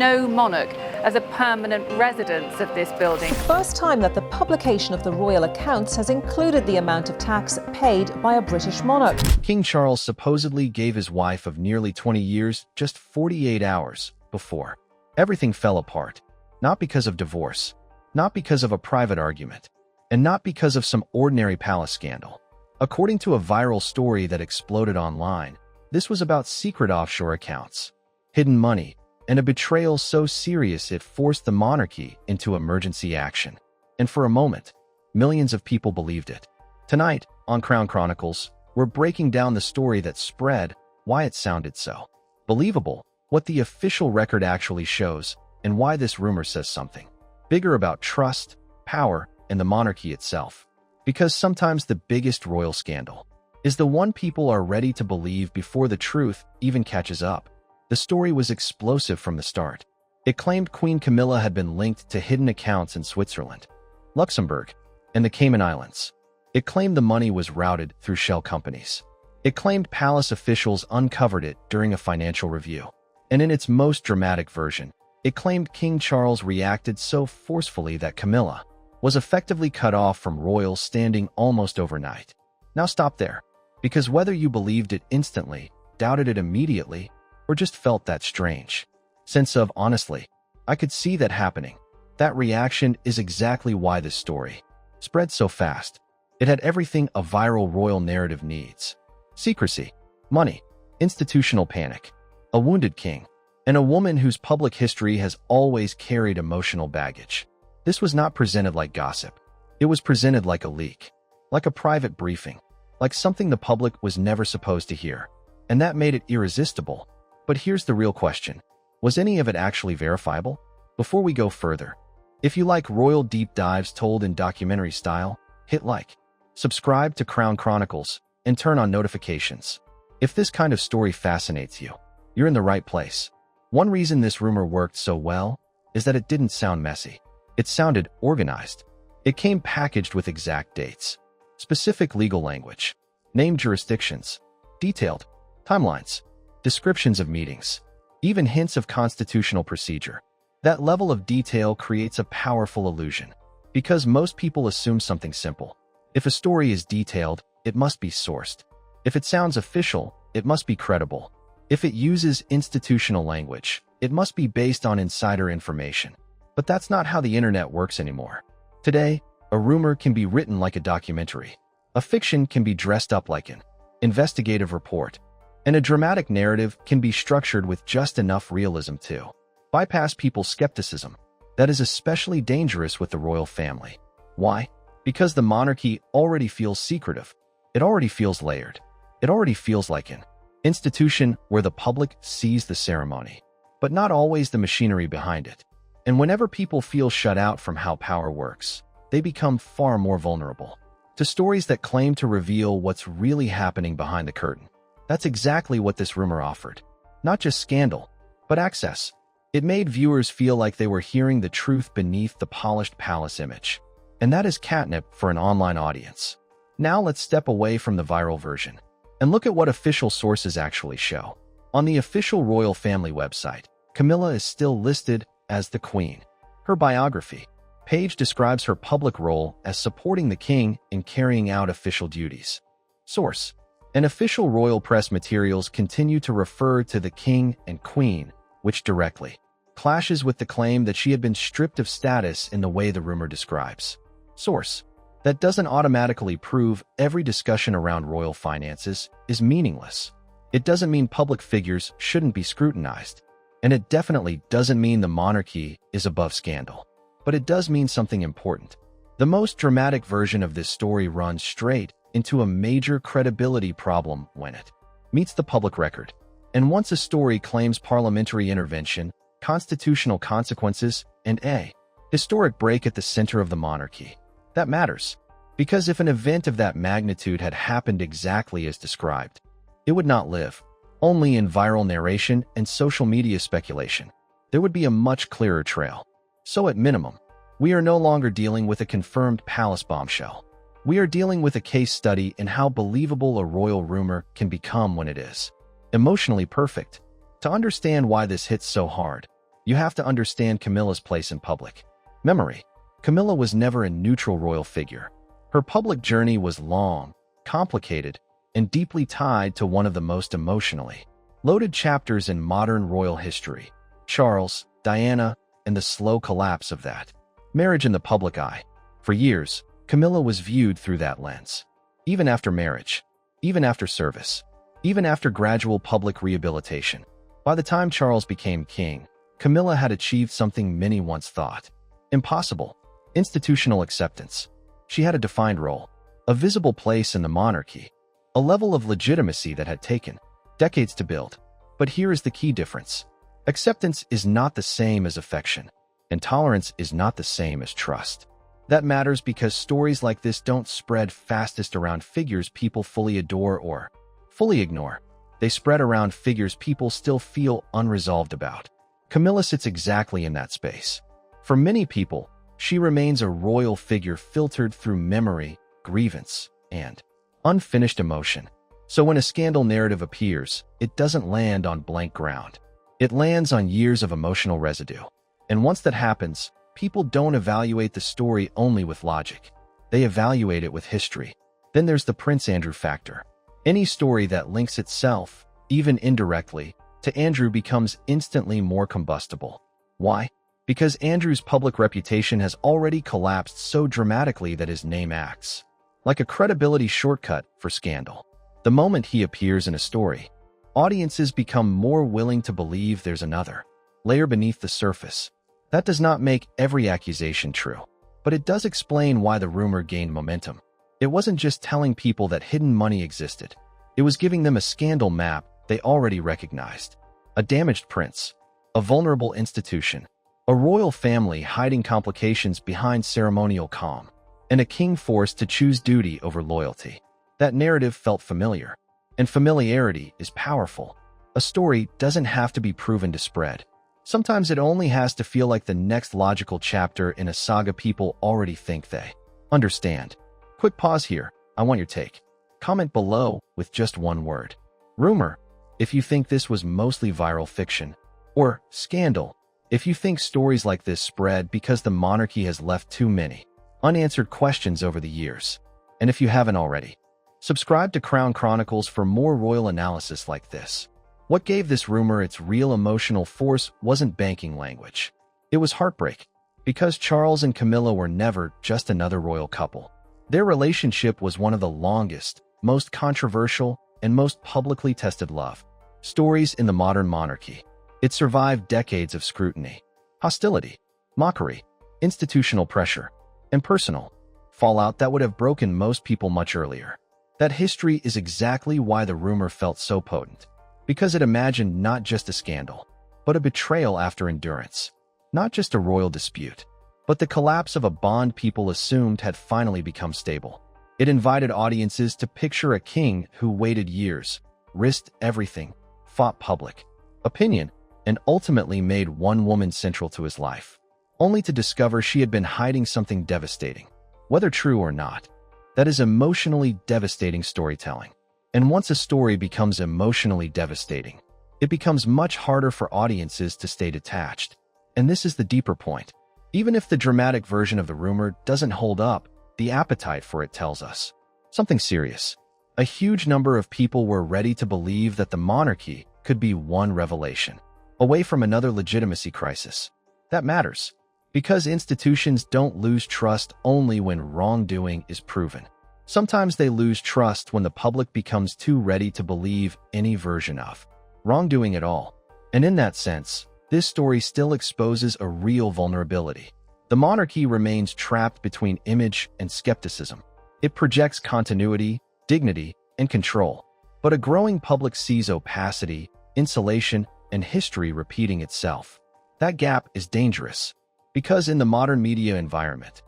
no monarch as a permanent residence of this building. First time that the publication of the royal accounts has included the amount of tax paid by a British monarch. King Charles supposedly gave his wife of nearly 20 years just 48 hours before everything fell apart. Not because of divorce, not because of a private argument, and not because of some ordinary palace scandal. According to a viral story that exploded online, this was about secret offshore accounts, hidden money, and a betrayal so serious it forced the monarchy into emergency action. And for a moment, millions of people believed it. Tonight, on Crown Chronicles, we're breaking down the story that spread, why it sounded so believable, what the official record actually shows, and why this rumor says something bigger about trust, power, and the monarchy itself. Because sometimes the biggest royal scandal is the one people are ready to believe before the truth even catches up. The story was explosive from the start. It claimed Queen Camilla had been linked to hidden accounts in Switzerland, Luxembourg, and the Cayman Islands. It claimed the money was routed through shell companies. It claimed palace officials uncovered it during a financial review. And in its most dramatic version, it claimed King Charles reacted so forcefully that Camilla was effectively cut off from royal standing almost overnight. Now stop there, because whether you believed it instantly, doubted it immediately, or just felt that strange sense of, honestly, I could see that happening, that reaction is exactly why this story spread so fast. It had everything a viral royal narrative needs: secrecy, money, institutional panic, a wounded king, and a woman whose public history has always carried emotional baggage. This was not presented like gossip. It was presented like a leak, like a private briefing, like something the public was never supposed to hear. And that made it irresistible. But here's the real question. Was any of it actually verifiable? Before we go further, if you like royal deep dives told in documentary style, hit like, subscribe to Crown Chronicles, and turn on notifications. If this kind of story fascinates you, you're in the right place. One reason this rumor worked so well is that it didn't sound messy. It sounded organized. It came packaged with exact dates, specific legal language, named jurisdictions, detailed timelines, descriptions of meetings, even hints of constitutional procedure. That level of detail creates a powerful illusion, because most people assume something simple. If a story is detailed, it must be sourced. If it sounds official, it must be credible. If it uses institutional language, it must be based on insider information. But that's not how the internet works anymore. Today, a rumor can be written like a documentary. A fiction can be dressed up like an investigative report. And a dramatic narrative can be structured with just enough realism to bypass people's skepticism. That is especially dangerous with the royal family. Why? Because the monarchy already feels secretive. It already feels layered. It already feels like an institution where the public sees the ceremony, but not always the machinery behind it. And whenever people feel shut out from how power works, they become far more vulnerable to stories that claim to reveal what's really happening behind the curtain. That's exactly what this rumor offered. Not just scandal, but access. It made viewers feel like they were hearing the truth beneath the polished palace image. And that is catnip for an online audience. Now let's step away from the viral version and look at what official sources actually show. On the official royal family website, Camilla is still listed as the Queen. Her biography page describes her public role as supporting the king in carrying out official duties. Source: and official royal press materials continue to refer to the king and queen, which directly clashes with the claim that she had been stripped of status in the way the rumor describes. Source: that doesn't automatically prove every discussion around royal finances is meaningless. It doesn't mean public figures shouldn't be scrutinized. And it definitely doesn't mean the monarchy is above scandal. But it does mean something important. The most dramatic version of this story runs straight into a major credibility problem when it meets the public record. And once a story claims parliamentary intervention, constitutional consequences, and a historic break at the center of the monarchy, that matters. Because if an event of that magnitude had happened exactly as described, it would not live only in viral narration and social media speculation. There would be a much clearer trail. So at minimum, we are no longer dealing with a confirmed palace bombshell. We are dealing with a case study in how believable a royal rumor can become when it is emotionally perfect. To understand why this hits so hard, you have to understand Camilla's place in public memory. Camilla was never a neutral royal figure. Her public journey was long, complicated, and deeply tied to one of the most emotionally loaded chapters in modern royal history: Charles, Diana, and the slow collapse of that marriage in the public eye. For years, Camilla was viewed through that lens. Even after marriage, even after service, even after gradual public rehabilitation. By the time Charles became king, Camilla had achieved something many once thought impossible: institutional acceptance. She had a defined role, a visible place in the monarchy, a level of legitimacy that had taken decades to build. But here is the key difference. Acceptance is not the same as affection, and tolerance is not the same as trust. That matters because stories like this don't spread fastest around figures people fully adore or fully ignore. They spread around figures people still feel unresolved about. Camilla sits exactly in that space. For many people, she remains a royal figure filtered through memory, grievance, and unfinished emotion. So when a scandal narrative appears, it doesn't land on blank ground. It lands on years of emotional residue. And once that happens, people don't evaluate the story only with logic. They evaluate it with history. Then there's the Prince Andrew factor. Any story that links itself, even indirectly, to Andrew becomes instantly more combustible. Why? Because Andrew's public reputation has already collapsed so dramatically that his name acts like a credibility shortcut for scandal. The moment he appears in a story, audiences become more willing to believe there's another layer beneath the surface. That does not make every accusation true, but it does explain why the rumor gained momentum. It wasn't just telling people that hidden money existed. It was giving them a scandal map they already recognized. A damaged prince, a vulnerable institution, a royal family hiding complications behind ceremonial calm, and a king forced to choose duty over loyalty. That narrative felt familiar, and familiarity is powerful. A story doesn't have to be proven to spread. Sometimes it only has to feel like the next logical chapter in a saga people already think they understand. Quick pause here. I want your take. Comment below with just one word: rumor, if you think this was mostly viral fiction, or scandal, if you think stories like this spread because the monarchy has left too many unanswered questions over the years. And if you haven't already, subscribe to Crown Chronicles for more royal analysis like this. What gave this rumor its real emotional force wasn't banking language. It was heartbreak, because Charles and Camilla were never just another royal couple. Their relationship was one of the longest, most controversial, and most publicly tested love stories in the modern monarchy. It survived decades of scrutiny, hostility, mockery, institutional pressure, and personal fallout that would have broken most people much earlier. That history is exactly why the rumor felt so potent, because it imagined not just a scandal, but a betrayal after endurance, not just a royal dispute, but the collapse of a bond people assumed had finally become stable. It invited audiences to picture a king who waited years, risked everything, fought public opinion, and ultimately made one woman central to his life, only to discover she had been hiding something devastating. Whether true or not, that is emotionally devastating storytelling. And once a story becomes emotionally devastating, it becomes much harder for audiences to stay detached. And this is the deeper point. Even if the dramatic version of the rumor doesn't hold up, the appetite for it tells us something serious. A huge number of people were ready to believe that the monarchy could be one revelation away from another legitimacy crisis. That matters, because institutions don't lose trust only when wrongdoing is proven. Sometimes they lose trust when the public becomes too ready to believe any version of wrongdoing at all. And in that sense, this story still exposes a real vulnerability. The monarchy remains trapped between image and skepticism. It projects continuity, dignity, and control. But a growing public sees opacity, insulation, and history repeating itself. That gap is dangerous, because in the modern media environment,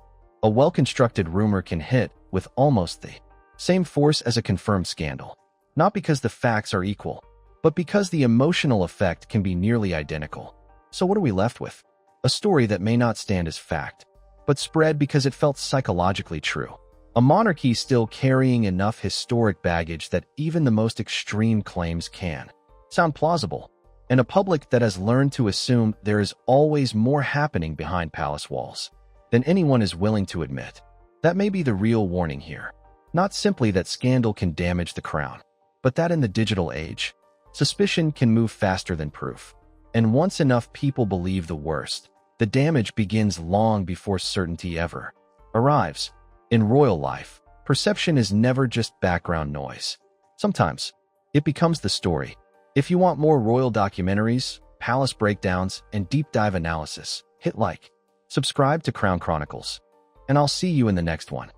a well-constructed rumor can hit with almost the same force as a confirmed scandal. Not because the facts are equal, but because the emotional effect can be nearly identical. So what are we left with? A story that may not stand as fact, but spread because it felt psychologically true. A monarchy still carrying enough historic baggage that even the most extreme claims can sound plausible. and a public that has learned to assume there is always more happening behind palace walls than anyone is willing to admit. That may be the real warning here. Not simply that scandal can damage the crown, but that in the digital age, suspicion can move faster than proof. And once enough people believe the worst, the damage begins long before certainty ever arrives. In royal life, perception is never just background noise. Sometimes, it becomes the story. If you want more royal documentaries, palace breakdowns, and deep dive analysis, hit like, subscribe to Crown Chronicles, and I'll see you in the next one.